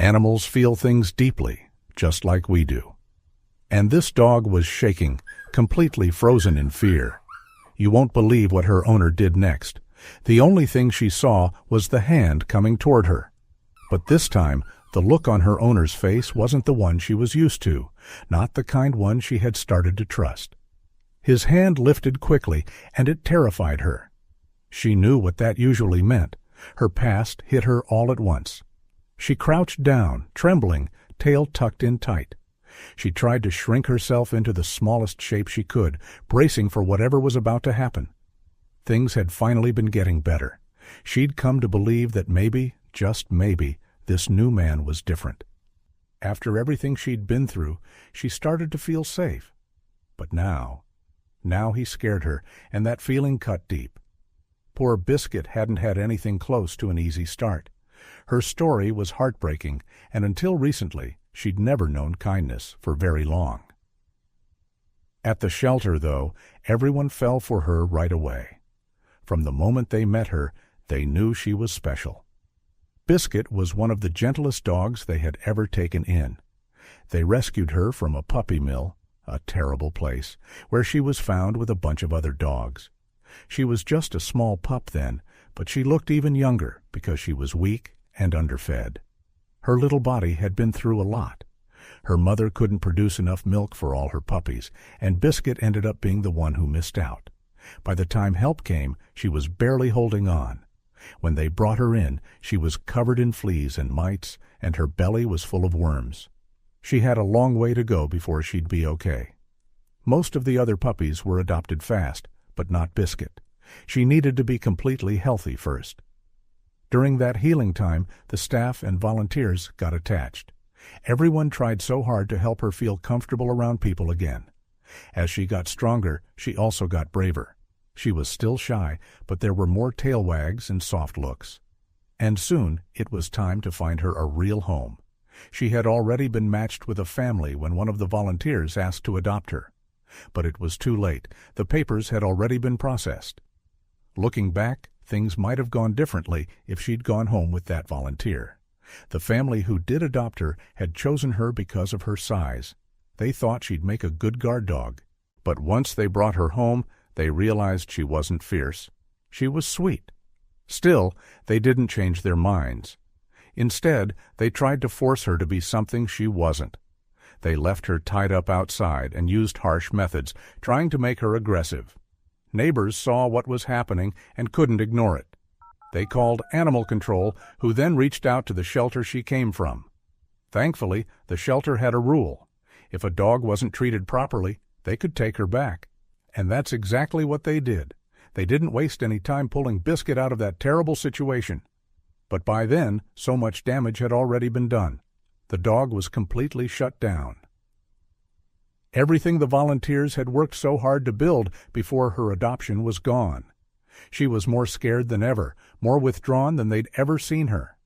Animals feel things deeply, just like we do. And this dog was shaking, completely frozen in fear. You won't believe what her owner did next. The only thing she saw was the hand coming toward her. But this time, the look on her owner's face wasn't the one she was used to, not the kind one she had started to trust. His hand lifted quickly, and it terrified her. She knew what that usually meant. Her past hit her all at once. She crouched down, trembling, tail tucked in tight. She tried to shrink herself into the smallest shape she could, bracing for whatever was about to happen. Things had finally been getting better. She'd come to believe that maybe, just maybe, this new man was different. After everything she'd been through, she started to feel safe. But now he scared her, and that feeling cut deep. Poor Biscuit hadn't had anything close to an easy start. Her story was heartbreaking, and until recently, she'd never known kindness for very long. At the shelter, though, everyone fell for her right away. From the moment they met her, they knew she was special. Biscuit was one of the gentlest dogs they had ever taken in. They rescued her from a puppy mill, a terrible place, where she was found with a bunch of other dogs. She was just a small pup then, but she looked even younger because she was weak and underfed. Her little body had been through a lot. Her mother couldn't produce enough milk for all her puppies, and Biscuit ended up being the one who missed out. By the time help came, she was barely holding on. When they brought her in, she was covered in fleas and mites, and her belly was full of worms. She had a long way to go before she'd be okay. Most of the other puppies were adopted fast, but not Biscuit. She needed to be completely healthy first. During that healing time, the staff and volunteers got attached. Everyone tried so hard to help her feel comfortable around people again. As she got stronger, she also got braver. She was still shy, but there were more tail wags and soft looks. And soon it was time to find her a real home. She had already been matched with a family when one of the volunteers asked to adopt her. But it was too late. The papers had already been processed. Looking back, things might have gone differently if she'd gone home with that volunteer. The family who did adopt her had chosen her because of her size. They thought she'd make a good guard dog. But once they brought her home, they realized she wasn't fierce. She was sweet. Still, they didn't change their minds. Instead, they tried to force her to be something she wasn't. They left her tied up outside and used harsh methods, trying to make her aggressive. Neighbors saw what was happening and couldn't ignore it. They called animal control, who then reached out to the shelter she came from. Thankfully, the shelter had a rule. If a dog wasn't treated properly, they could take her back. And that's exactly what they did. They didn't waste any time pulling Biscuit out of that terrible situation. But by then, so much damage had already been done. The dog was completely shut down. Everything the volunteers had worked so hard to build before her adoption was gone. She was more scared than ever, more withdrawn than they'd ever seen her.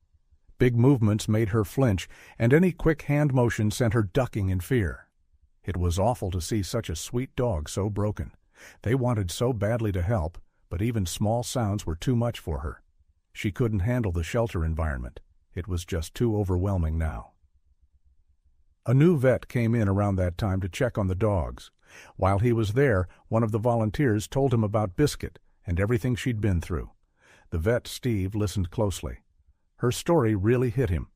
Big movements made her flinch, and any quick hand motion sent her ducking in fear. It was awful to see such a sweet dog so broken. They wanted so badly to help, but even small sounds were too much for her. She couldn't handle the shelter environment. It was just too overwhelming now. A new vet came in around that time to check on the dogs. While he was there, one of the volunteers told him about Biscuit and everything she'd been through. The vet, Steve, listened closely. Her story really hit him.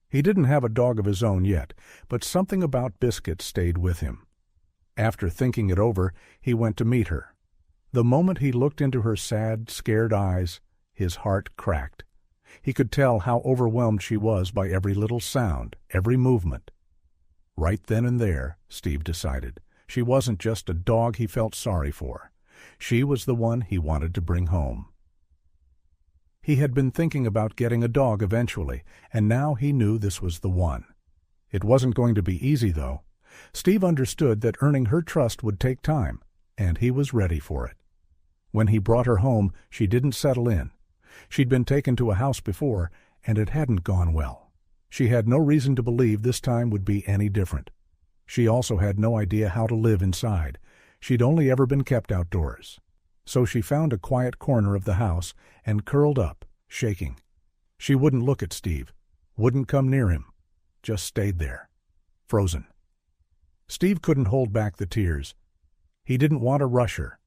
He didn't have a dog of his own yet, but something about Biscuit stayed with him. After thinking it over, he went to meet her. The moment he looked into her sad, scared eyes, his heart cracked. He could tell how overwhelmed she was by every little sound, every movement. Right then and there, Steve decided, she wasn't just a dog he felt sorry for. She was the one he wanted to bring home. He had been thinking about getting a dog eventually, and now he knew this was the one. It wasn't going to be easy, though. Steve understood that earning her trust would take time, and he was ready for it. When he brought her home, she didn't settle in. She'd been taken to a house before, and it hadn't gone well. She had no reason to believe this time would be any different. She also had no idea how to live inside. She'd only ever been kept outdoors. So she found a quiet corner of the house and curled up, shaking. She wouldn't look at Steve, wouldn't come near him. just stayed there, frozen. Steve couldn't hold back the tears. He didn't want to rush her.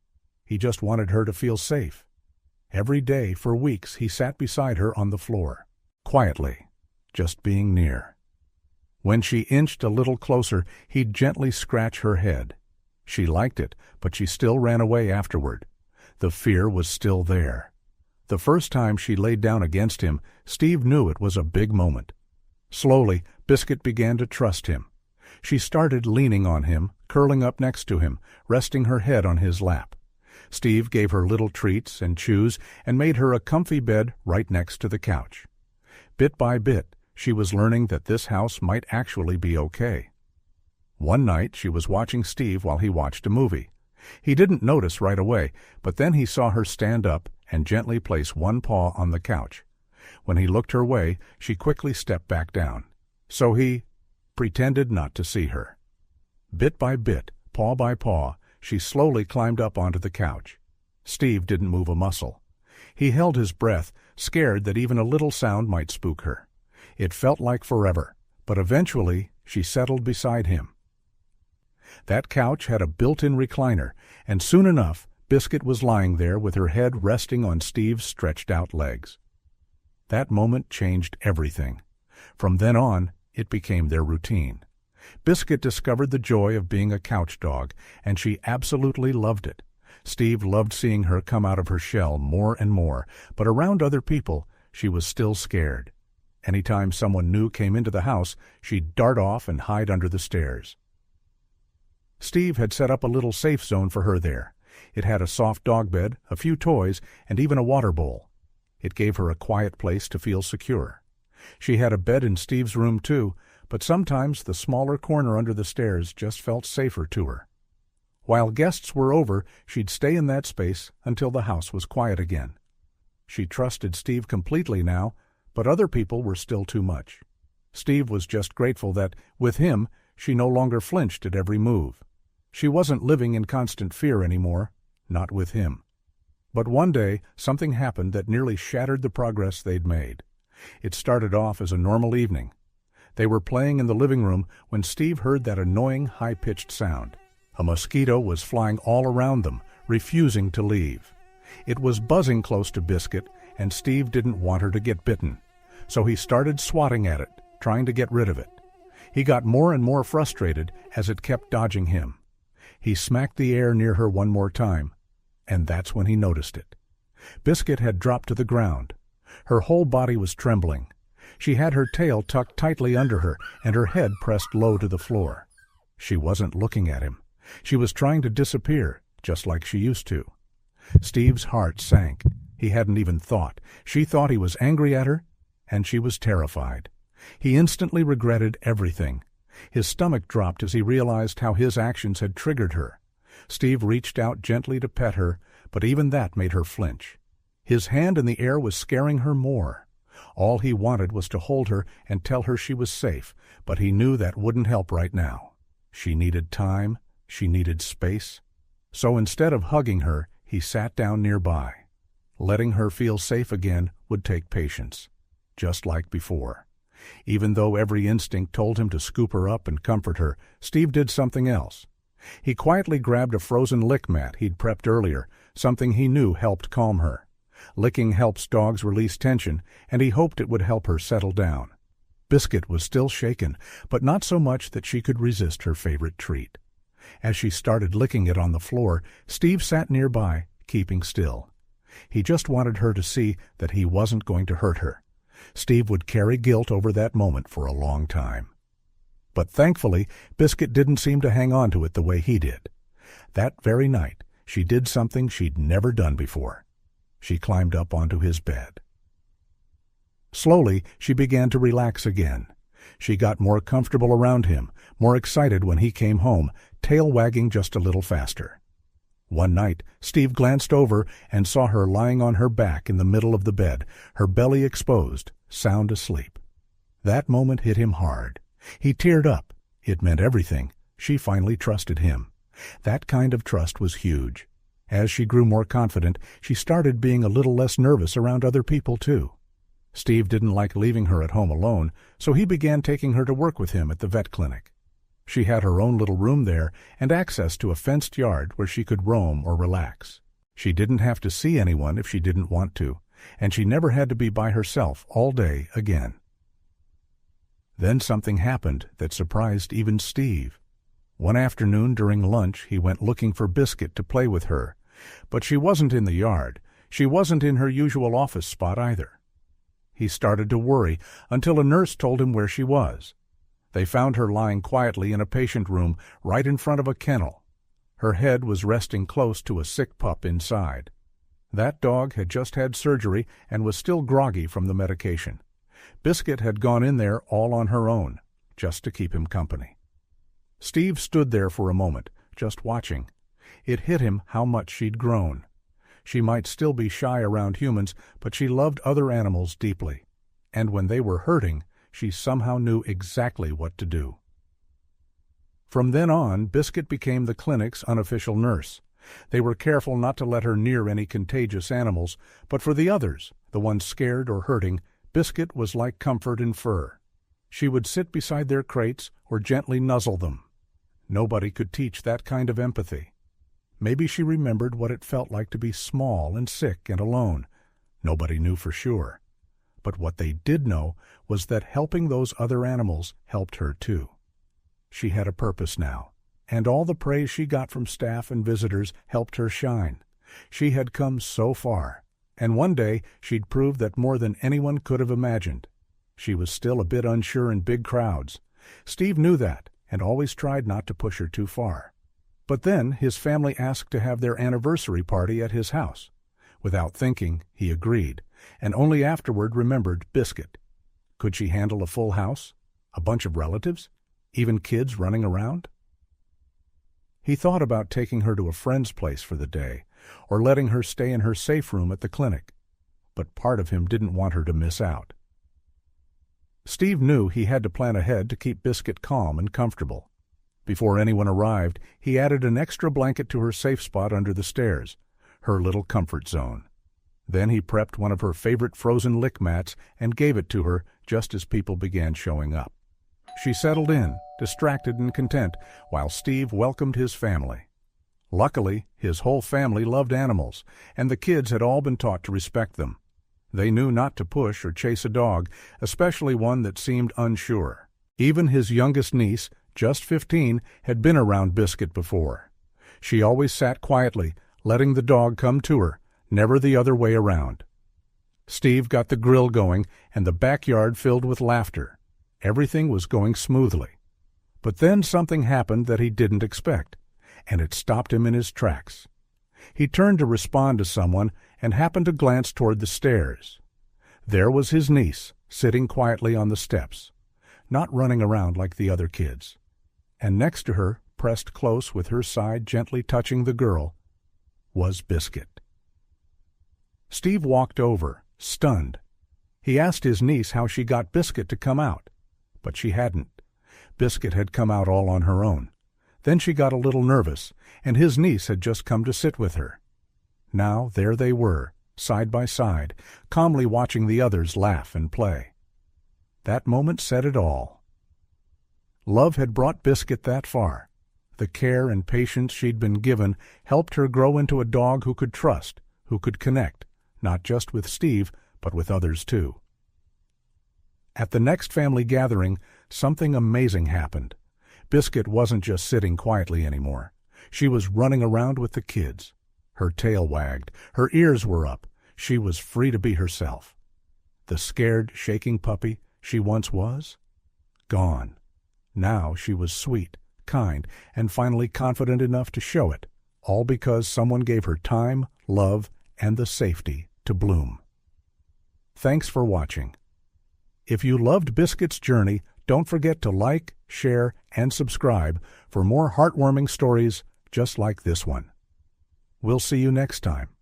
He just wanted her to feel safe. Every day for weeks he sat beside her on the floor, quietly, just being near. When she inched a little closer, he'd gently scratch her head. She liked it, but she still ran away afterward. The fear was still there. The first time she laid down against him, Steve knew it was a big moment. Slowly, Biscuit began to trust him. She started leaning on him, curling up next to him, resting her head on his lap. Steve gave her little treats and chews and made her a comfy bed right next to the couch. Bit by bit, she was learning that this house might actually be okay. One night she was watching Steve while he watched a movie. He didn't notice right away, but then he saw her stand up and gently place one paw on the couch. When he looked her way, she quickly stepped back down. So he pretended not to see her. Bit by bit, paw by paw, she slowly climbed up onto the couch. Steve didn't move a muscle. He held his breath, scared that even a little sound might spook her. It felt like forever, but eventually she settled beside him. That couch had a built-in recliner, and soon enough, Biscuit was lying there with her head resting on Steve's stretched-out legs. That moment changed everything. From then on, it became their routine. Biscuit discovered the joy of being a couch dog, and she absolutely loved it. Steve loved seeing her come out of her shell more and more, but around other people, she was still scared. Anytime someone new came into the house, she'd dart off and hide under the stairs. Steve had set up a little safe zone for her there. It had a soft dog bed, a few toys, and even a water bowl. It gave her a quiet place to feel secure. She had a bed in Steve's room too, but sometimes the smaller corner under the stairs just felt safer to her. While guests were over, she'd stay in that space until the house was quiet again. She trusted Steve completely now, but other people were still too much. Steve was just grateful that, with him, she no longer flinched at every move. She wasn't living in constant fear anymore, not with him. But one day, something happened that nearly shattered the progress they'd made. It started off as a normal evening. They were playing in the living room when Steve heard that annoying, high-pitched sound. A mosquito was flying all around them, refusing to leave. It was buzzing close to Biscuit, and Steve didn't want her to get bitten. So he started swatting at it, trying to get rid of it. He got more and more frustrated as it kept dodging him. He smacked the air near her one more time, and that's when he noticed it. Biscuit had dropped to the ground. Her whole body was trembling. She had her tail tucked tightly under her and her head pressed low to the floor. She wasn't looking at him. She was trying to disappear, just like she used to. Steve's heart sank. He hadn't even thought. She thought he was angry at her, and she was terrified. He instantly regretted everything. His stomach dropped as he realized how his actions had triggered her. Steve reached out gently to pet her, but even that made her flinch. His hand in the air was scaring her more. All he wanted was to hold her and tell her she was safe, but he knew that wouldn't help right now. She needed time. She needed space. So instead of hugging her, he sat down nearby. Letting her feel safe again would take patience, just like before. Even though every instinct told him to scoop her up and comfort her, Steve did something else. He quietly grabbed a frozen lick mat he'd prepped earlier, something he knew helped calm her. Licking helps dogs release tension, and he hoped it would help her settle down. Biscuit was still shaken, but not so much that she could resist her favorite treat. As she started licking it on the floor, Steve sat nearby, keeping still. He just wanted her to see that he wasn't going to hurt her. Steve would carry guilt over that moment for a long time. But thankfully, Biscuit didn't seem to hang on to it the way he did. That very night, she did something she'd never done before. She climbed up onto his bed. Slowly, she began to relax again. She got more comfortable around him, more excited when he came home, tail wagging just a little faster. One night, Steve glanced over and saw her lying on her back in the middle of the bed, her belly exposed, sound asleep. That moment hit him hard. He teared up. It meant everything. She finally trusted him. That kind of trust was huge. As she grew more confident, she started being a little less nervous around other people too. Steve didn't like leaving her at home alone, so he began taking her to work with him at the vet clinic. She had her own little room there and access to a fenced yard where she could roam or relax. She didn't have to see anyone if she didn't want to, and she never had to be by herself all day again. Then something happened that surprised even Steve. One afternoon during lunch, he went looking for Biscuit to play with her, but she wasn't in the yard. She wasn't in her usual office spot either. He started to worry until a nurse told him where she was. They found her lying quietly in a patient room right in front of a kennel. Her head was resting close to a sick pup inside. That dog had just had surgery and was still groggy from the medication. Biscuit had gone in there all on her own, just to keep him company. Steve stood there for a moment, just watching. It hit him how much she'd grown. She might still be shy around humans, but she loved other animals deeply. And when they were hurting, she somehow knew exactly what to do. From then on, Biscuit became the clinic's unofficial nurse. They were careful not to let her near any contagious animals, but for the others, the ones scared or hurting, Biscuit was like comfort and fur. She would sit beside their crates or gently nuzzle them. Nobody could teach that kind of empathy. Maybe she remembered what it felt like to be small and sick and alone. Nobody knew for sure. But what they did know was that helping those other animals helped her too. She had a purpose now, and all the praise she got from staff and visitors helped her shine. She had come so far, and one day she'd prove that more than anyone could have imagined. She was still a bit unsure in big crowds. Steve knew that, and always tried not to push her too far. But then his family asked to have their anniversary party at his house. Without thinking, he agreed, and only afterward remembered Biscuit. Could she handle a full house? A bunch of relatives? Even kids running around? He thought about taking her to a friend's place for the day, or letting her stay in her safe room at the clinic. But part of him didn't want her to miss out. Steve knew he had to plan ahead to keep Biscuit calm and comfortable. Before anyone arrived, he added an extra blanket to her safe spot under the stairs, her little comfort zone. Then he prepped one of her favorite frozen lick mats and gave it to her just as people began showing up. She settled in, distracted and content, while Steve welcomed his family. Luckily, his whole family loved animals, and the kids had all been taught to respect them. They knew not to push or chase a dog, especially one that seemed unsure. Even his youngest niece, just 15, had been around Biscuit before. She always sat quietly, letting the dog come to her, never the other way around. Steve got the grill going and the backyard filled with laughter. Everything was going smoothly. But then something happened that he didn't expect, and it stopped him in his tracks. He turned to respond to someone and happened to glance toward the stairs. There was his niece, sitting quietly on the steps, not running around like the other kids. And next to her, pressed close with her side gently touching the girl, was Biscuit. Steve walked over, stunned. He asked his niece how she got Biscuit to come out, but she hadn't. Biscuit had come out all on her own. Then she got a little nervous, and his niece had just come to sit with her. Now there they were, side by side, calmly watching the others laugh and play. That moment said it all. Love had brought Biscuit that far. The care and patience she'd been given helped her grow into a dog who could trust, who could connect, not just with Steve, but with others too. At the next family gathering, something amazing happened. Biscuit wasn't just sitting quietly anymore. She was running around with the kids. Her tail wagged, her ears were up. She was free to be herself. The scared, shaking puppy she once was? Gone. Now she was sweet, kind, and finally confident enough to show it, all because someone gave her time, love, and the safety to bloom. Thanks for watching. If you loved Biscuit's journey, don't forget to like, share, and subscribe for more heartwarming stories just like this one. We'll see you next time.